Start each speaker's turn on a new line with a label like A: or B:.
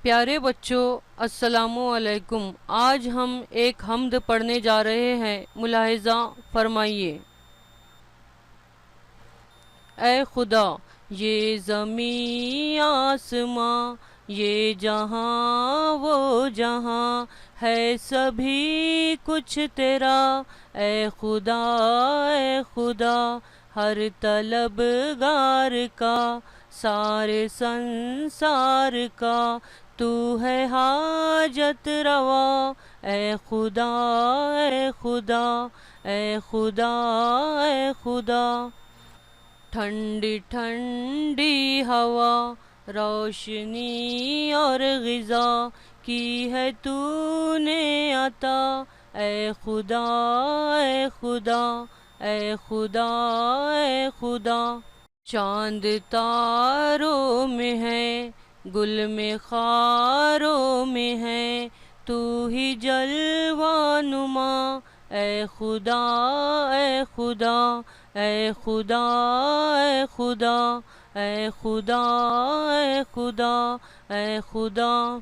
A: پیارے بچوں، السلام علیکم۔ آج ہم ایک حمد پڑھنے جا رہے ہیں، ملاحظہ فرمائیے۔ اے خدا، یہ زمین آسماں، یہ جہاں وہ جہاں ہے، سبھی کچھ تیرا۔ اے خدا، اے خدا، ہر طلبگار کا، سارے سنسار کا تو ہے حاجت روا۔ اے خدا، اے خدا، اے خدا، اے خدا۔ ٹھنڈی ٹھنڈی ہوا، روشنی اور غذا کی ہے تو نے عطا۔ اے خدا، اے خدا، اے خدا، اے خدا۔ چاند تاروں میں ہے، گل میں خاروں میں ہے، تو ہی جلوہ نما۔ اے خدا، اے خدا، اے خدا، اے خدا، اے خدا، اے خدا، اے خدا۔